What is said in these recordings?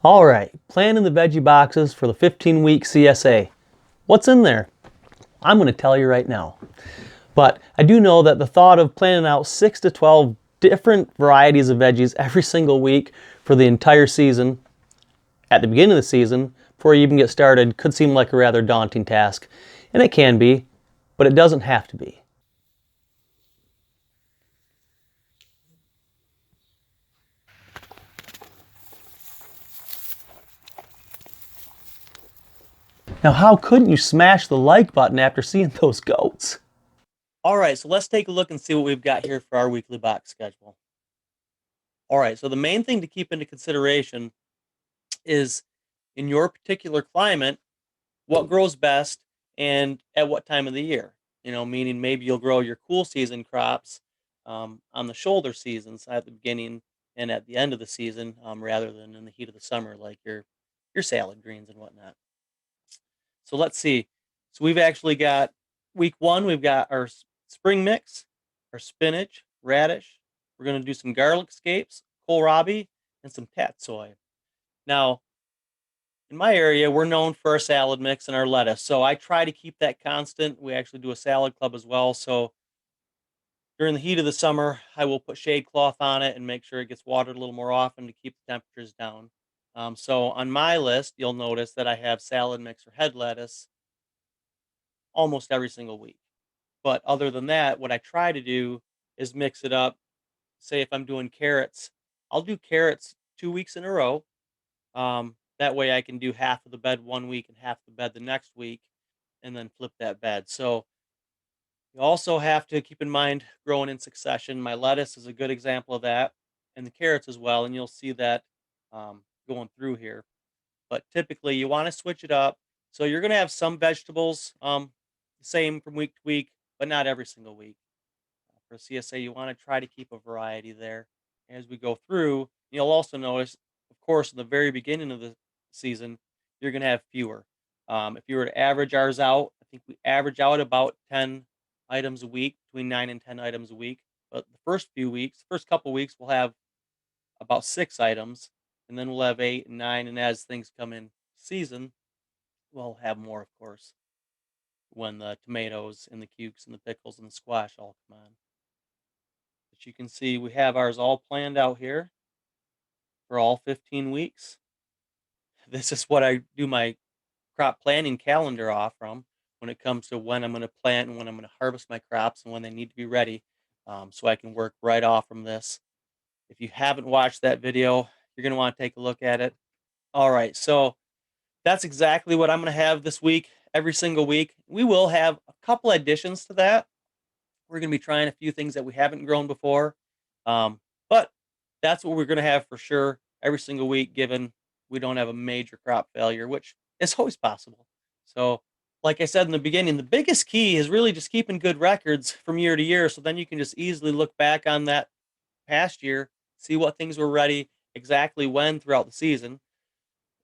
All right, planning the veggie boxes for the 15-week CSA. What's in there? I'm going to tell you right now. But I do know that the thought of planning out 6 to 12 different varieties of veggies every single week for the entire season, at the beginning of the season, before you even get started, could seem like a rather daunting task. And it can be, but it doesn't have to be. Now, how couldn't you smash the like button after seeing those goats? All right, so let's take a look and see what we've got here for our weekly box schedule. All right, so the main thing to keep into consideration is in your particular climate, what grows best and at what time of the year. Meaning maybe you'll grow your cool season crops on the shoulder seasons at the beginning and at the end of the season, rather than in the heat of the summer, like your salad greens and whatnot. So let's see. So we've actually got week one. We've got our spring mix, our spinach, radish. We're going to do some garlic scapes, kohlrabi, and some tatsoi. Now, in my area, we're known for our salad mix and our lettuce. So I try to keep that constant. We actually do a salad club as well. So during the heat of the summer, I will put shade cloth on it and make sure it gets watered a little more often to keep the temperatures down. So on my list, you'll notice that I have salad mix or head lettuce almost every single week. But other than that, what I try to do is mix it up. Say if I'm doing carrots, I'll do carrots 2 weeks in a row. That way I can do half of the bed one week and half the bed the next week and then flip that bed. So you also have to keep in mind growing in succession. My lettuce is a good example of that, and the carrots as well. And you'll see that going through here. But typically, you want to switch it up. So you're going to have some vegetables the same from week to week, but not every single week. For CSA, you want to try to keep a variety there as we go through. You'll also notice, of course, in the very beginning of the season, you're going to have fewer. If you were to average ours out, I think we average out about 10 items a week, between 9 and 10 items a week. But the first few weeks, first couple weeks, we'll have about 6 items, and then we'll have 8 and 9. And as things come in season, we'll have more, of course, when the tomatoes and the cukes and the pickles and the squash all come on. But you can see we have ours all planned out here for all 15 weeks. This is what I do my crop planning calendar off from when it comes to when I'm going to plant and when I'm going to harvest my crops and when they need to be ready, so I can work right off from this. If you haven't watched that video, you're going to want to take a look at it. All right, so that's exactly what I'm going to have this week, every single week. We will have a couple additions to that. We're going to be trying a few things that we haven't grown before. But that's what we're going to have for sure every single week, given we don't have a major crop failure, which is always possible. So, like I said in the beginning, the biggest key is really just keeping good records from year to year. So then you can just easily look back on that past year, see what things were ready, exactly when throughout the season,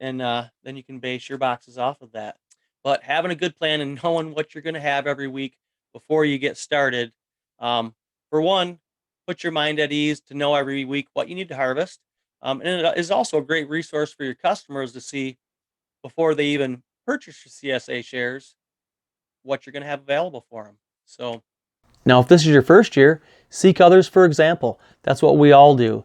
and then you can base your boxes off of that. But having a good plan and knowing what you're going to have every week before you get started, for one, put your mind at ease to know every week what you need to harvest. And it is also a great resource for your customers to see before they even purchase your CSA shares what you're going to have available for them. So now, if this is your first year, seek others for example. That's what we all do.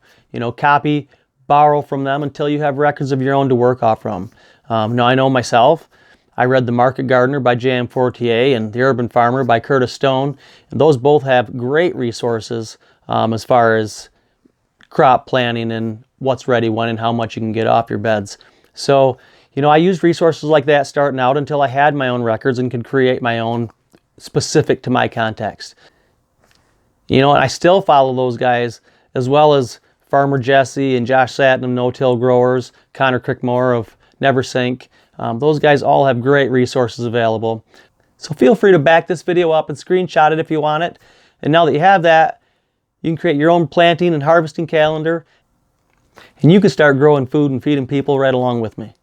Copy, borrow from them until you have records of your own to work off from. Now, I know myself. I read The Market Gardener by J.M. Fortier and The Urban Farmer by Curtis Stone. And those both have great resources as far as crop planning and what's ready when and how much you can get off your beds. So, I used resources like that starting out until I had my own records and could create my own specific to my context. I still follow those guys, as well as Farmer Jesse and Josh Satin of No-Till Growers, Connor Crickmore of Neversink. Those guys all have great resources available. So feel free to back this video up and screenshot it if you want it. And now that you have that, you can create your own planting and harvesting calendar, and you can start growing food and feeding people right along with me.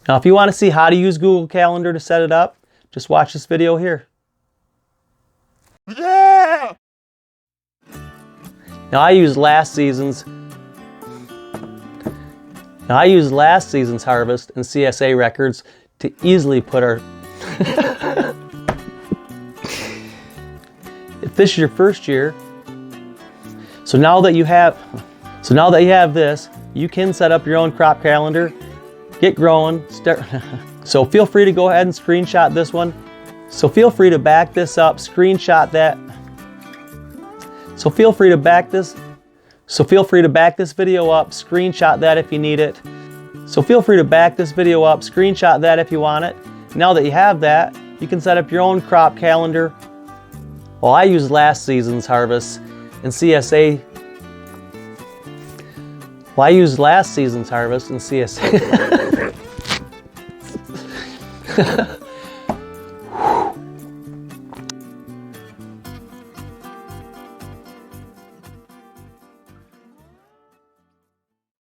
Now, if you want to see how to use Google Calendar to set it up, just watch this video here. Yeah! Now, I used last season's Now I used last season's harvest and CSA records to easily put our... If this is your first year, so now that you have this, you can set up your own crop calendar, get growing, start. So feel free to go ahead and screenshot this one. So feel free to back this up, screenshot that. So feel free to back this video up, screenshot that if you need it. So feel free to back this video up, screenshot that if you want it. Now that you have that, you can set up your own crop calendar. Well, I used last season's harvest and CSA. Well, I used last season's harvest and CSA.